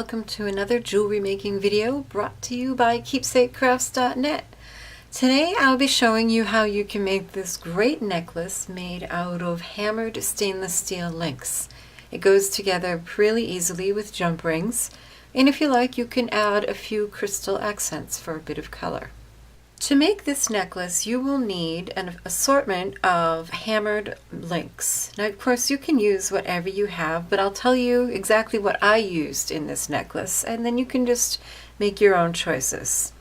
welcome to another jewelry making video brought to you by keepsakecrafts.net. Today I'll be showing you how you can make this great necklace made out of hammered stainless steel links. It goes together really easily with jump rings, and if you like you can add a few crystal accents for a bit of color. To make this necklace, you will need an assortment of hammered links. Now, of course, you can use whatever you have, but I'll tell you exactly what I used in this necklace, and then you can just make your own choices.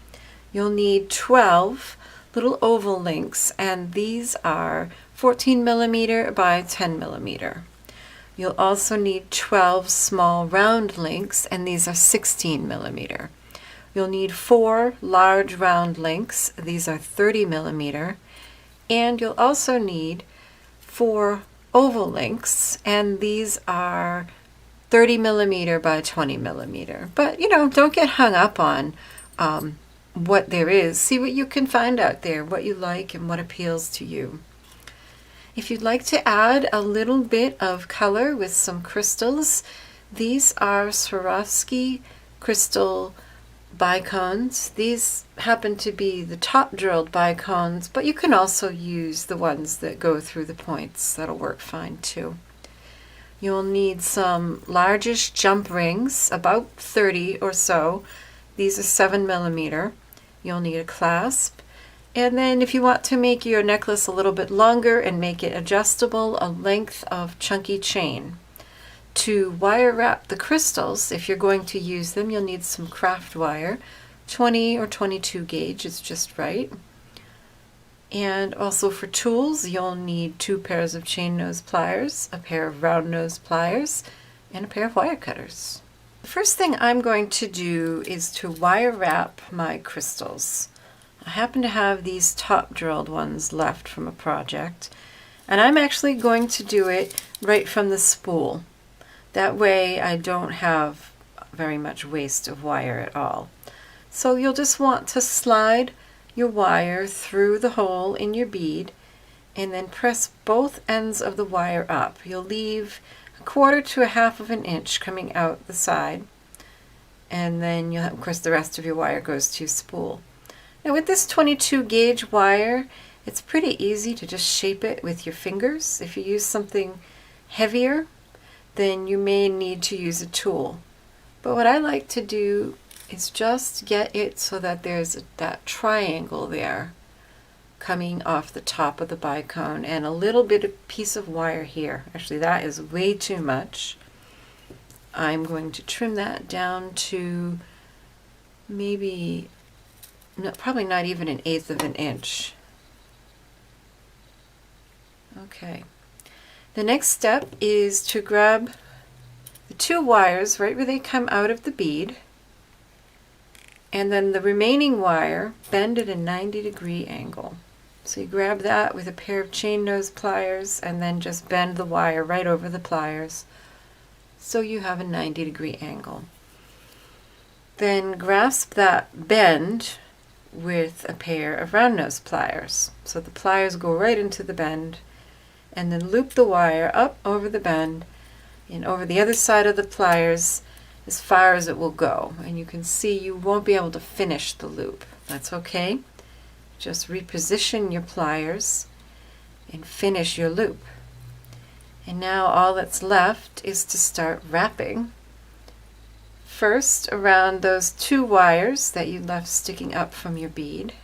You'll need 12 little oval links, and these are 14 millimeter by 10 millimeter. You'll also need 12 small round links, and these are 16 millimeter. You'll need 4 large round links, these are 30 millimeter, and you'll also need 4 oval links, and these are 30 millimeter by 20 millimeter. But don't get hung up on what there is. See what you can find out there, what you like and what appeals to you. If you'd like to add a little bit of color with some crystals, these are Swarovski crystal Bicones. These happen to be the top drilled Bicones, but you can also use the ones that go through the points. That'll work fine too. You'll need some largish jump rings, about 30 or so. These are 7 millimeter. You'll need a clasp. And then if you want to make your necklace a little bit longer and make it adjustable, a length of chunky chain. To wire wrap the crystals, if you're going to use them, you'll need some craft wire. 20 or 22 gauge is just right. And also for tools, you'll need 2 pairs of chain nose pliers, a pair of round nose pliers, and a pair of wire cutters. The first thing I'm going to do is to wire wrap my crystals. I happen to have these top drilled ones left from a project, and I'm actually going to do it right from the spool. That way I don't have very much waste of wire at all. So you'll just want to slide your wire through the hole in your bead and then press both ends of the wire up. You'll leave 1/4 to 1/2 of an inch coming out the side, and then you'll have, of course, the rest of your wire goes to spool. Now with this 22 gauge wire, it's pretty easy to just shape it with your fingers. If you use something heavier, then you may need to use a tool. But what I like to do is just get it so that there's that triangle there coming off the top of the bicone, and a little bit of piece of wire here. Actually, that is way too much. I'm going to trim that down to maybe, no, probably not even 1/8 of an inch. Okay. The next step is to grab the 2 wires right where they come out of the bead, and then the remaining wire bend at a 90-degree angle. So you grab that with a pair of chain nose pliers and then just bend the wire right over the pliers so you have a 90-degree angle. Then grasp that bend with a pair of round nose pliers. So the pliers go right into the bend, and then loop the wire up over the bend and over the other side of the pliers as far as it will go. And you can see you won't be able to finish the loop. That's okay. Just reposition your pliers and finish your loop. And now all that's left is to start wrapping. First around those 2 wires that you left sticking up from your bead.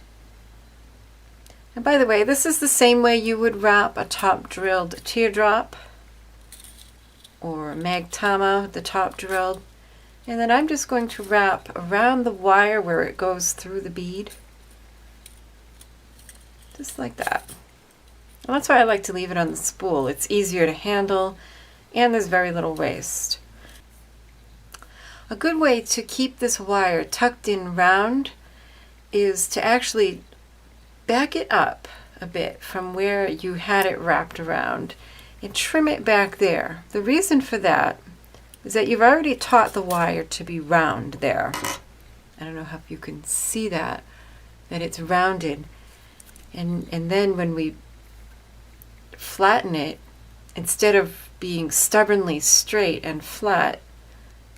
And by the way, this is the same way you would wrap a top drilled teardrop or a magtama, the top drilled. And then I'm just going to wrap around the wire where it goes through the bead. Just like that. And that's why I like to leave it on the spool. It's easier to handle and there's very little waste. A good way to keep this wire tucked in round is to actually back it up a bit from where you had it wrapped around and trim it back there. The reason for that is that you've already taught the wire to be round there. I don't know if you can see that it's rounded. And then when we flatten it, instead of being stubbornly straight and flat,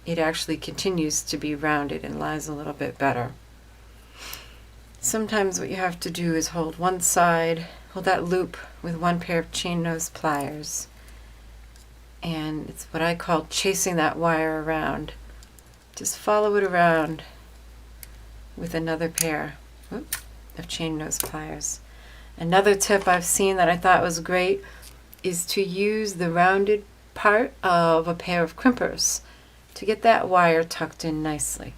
it actually continues to be rounded and lies a little bit better. Sometimes what you have to do is hold one side, hold that loop with one pair of chain nose pliers, and it's what I call chasing that wire around. Just follow it around with another pair of chain nose pliers. Another tip I've seen that I thought was great is to use the rounded part of a pair of crimpers to get that wire tucked in nicely.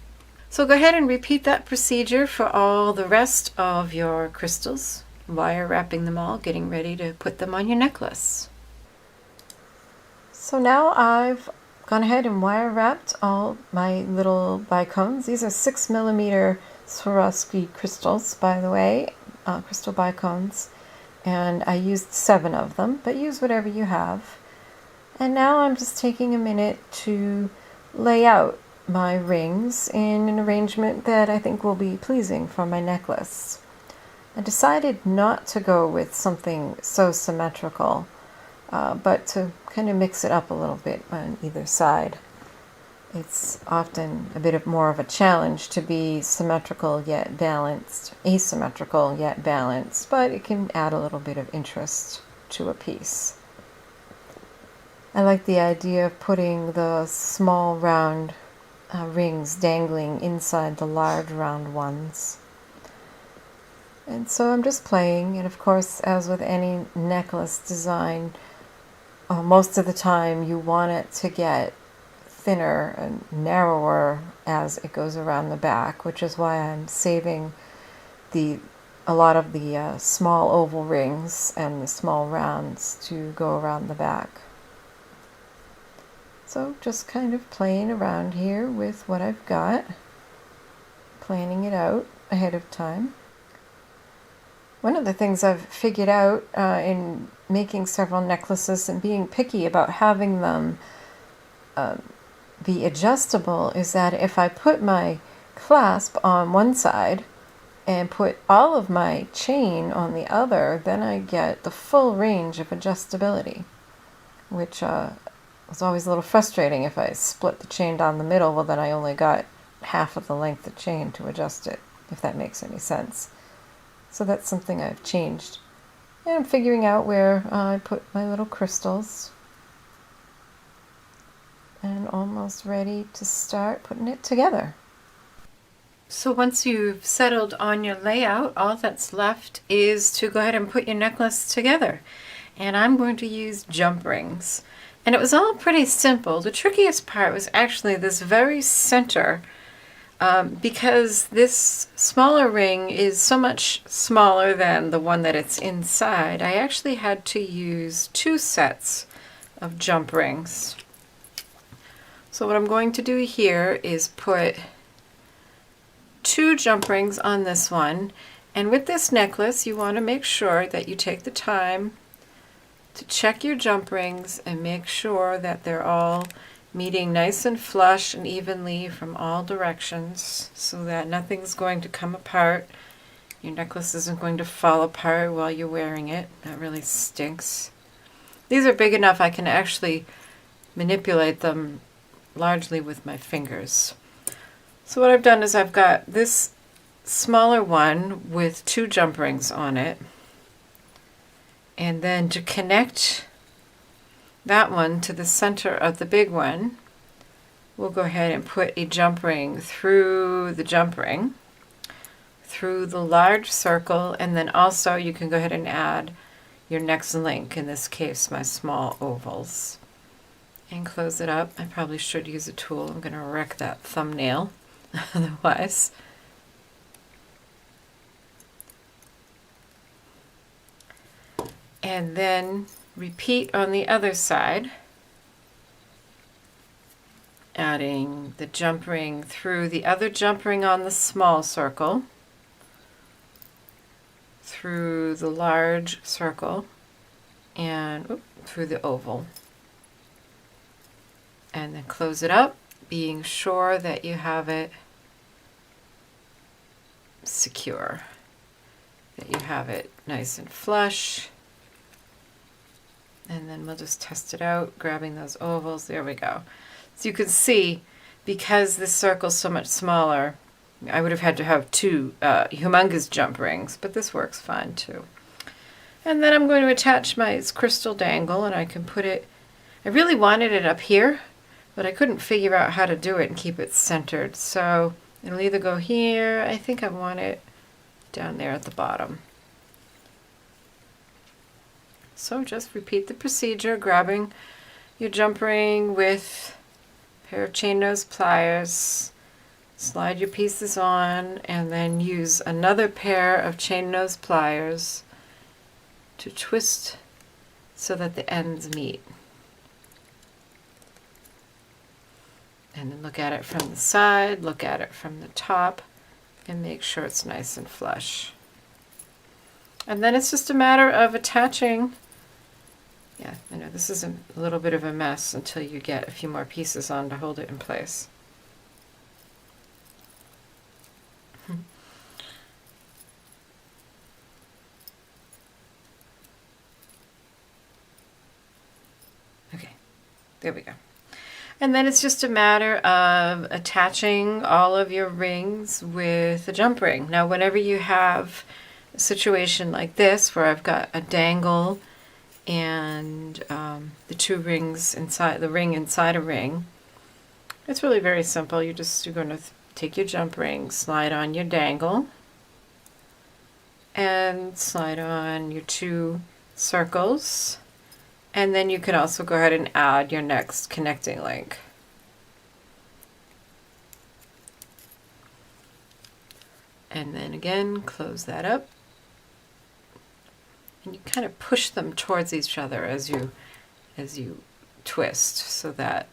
So go ahead and repeat that procedure for all the rest of your crystals, wire wrapping them all, getting ready to put them on your necklace. So now I've gone ahead and wire wrapped all my little bicones. These are 6mm Swarovski crystals, by the way, crystal bicones, and I used 7 of them, but use whatever you have. And now I'm just taking a minute to lay out my rings in an arrangement that I think will be pleasing for my necklace. I decided not to go with something so symmetrical, but to kind of mix it up a little bit on either side. It's often a bit more of a challenge to be symmetrical yet balanced, asymmetrical yet balanced, but it can add a little bit of interest to a piece. I like the idea of putting the small round rings dangling inside the large round ones. And so I'm just playing, and of course, as with any necklace design, most of the time you want it to get thinner and narrower as it goes around the back, which is why I'm saving a lot of the small oval rings and the small rounds to go around the back. So just kind of playing around here with what I've got, planning it out ahead of time. One of the things I've figured out in making several necklaces and being picky about having them be adjustable is that if I put my clasp on one side and put all of my chain on the other, then I get the full range of adjustability, which was always a little frustrating. If I split the chain down the middle, well, then I only got half of the length of chain to adjust it, if that makes any sense. So that's something I've changed. And I'm figuring out where I put my little crystals. And almost ready to start putting it together. So once you've settled on your layout, all that's left is to go ahead and put your necklace together. And I'm going to use jump rings. And it was all pretty simple. The trickiest part was actually this very center, because this smaller ring is so much smaller than the one that it's inside. I actually had to use 2 sets of jump rings. So what I'm going to do here is put 2 jump rings on this one. And with this necklace, you want to make sure that you take the time to check your jump rings and make sure that they're all meeting nice and flush and evenly from all directions so that nothing's going to come apart. Your necklace isn't going to fall apart while you're wearing it. That really stinks. These are big enough I can actually manipulate them largely with my fingers. So what I've done is I've got this smaller one with 2 jump rings on it. And then to connect that one to the center of the big one, we'll go ahead and put a jump ring through the jump ring, through the large circle, and then also you can go ahead and add your next link, in this case my small ovals, and close it up. I probably should use a tool. I'm going to wreck that thumbnail otherwise. And then repeat on the other side, adding the jump ring through the other jump ring on the small circle, through the large circle, and through the oval. And then close it up, being sure that you have it secure, that you have it nice and flush. And then we'll just test it out, grabbing those ovals. There we go. So you can see because this circle's so much smaller, I would have had to have two humongous jump rings, but this works fine too. And then I'm going to attach my crystal dangle, and I can put it, I really wanted it up here, but I couldn't figure out how to do it and keep it centered. So it'll either go here, I think I want it down there at the bottom. So just repeat the procedure, grabbing your jump ring with a pair of chain nose pliers, slide your pieces on, and then use another pair of chain nose pliers to twist so that the ends meet. And then look at it from the side, look at it from the top, and make sure it's nice and flush. And then it's just a matter of attaching. Yeah, I know this is a little bit of a mess until you get a few more pieces on to hold it in place. Okay, there we go. And then it's just a matter of attaching all of your rings with a jump ring. Now, whenever you have a situation like this where I've got a dangle and the two rings inside, the ring inside a ring, it's really very simple. You're going to take your jump ring, slide on your dangle, and slide on your two circles. And then you can also go ahead and add your next connecting link. And then again, close that up. And you kind of push them towards each other as you twist, so that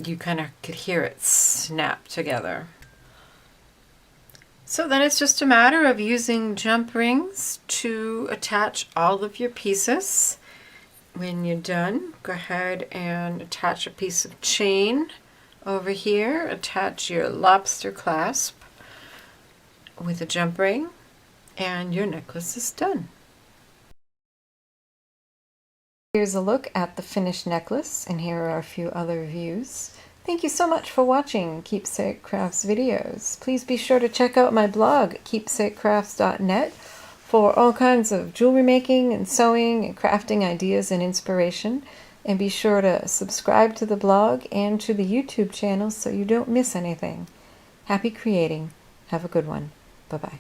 you kind of could hear it snap together. So then it's just a matter of using jump rings to attach all of your pieces. When you're done, go ahead and attach a piece of chain over here. Attach your lobster clasp with a jump ring, and your necklace is done. Here's a look at the finished necklace, and here are a few other views. Thank you so much for watching Keepsake Crafts videos. Please be sure to check out my blog, keepsakecrafts.net, for all kinds of jewelry making and sewing and crafting ideas and inspiration. And be sure to subscribe to the blog and to the YouTube channel so you don't miss anything. Happy creating. Have a good one. Bye-bye.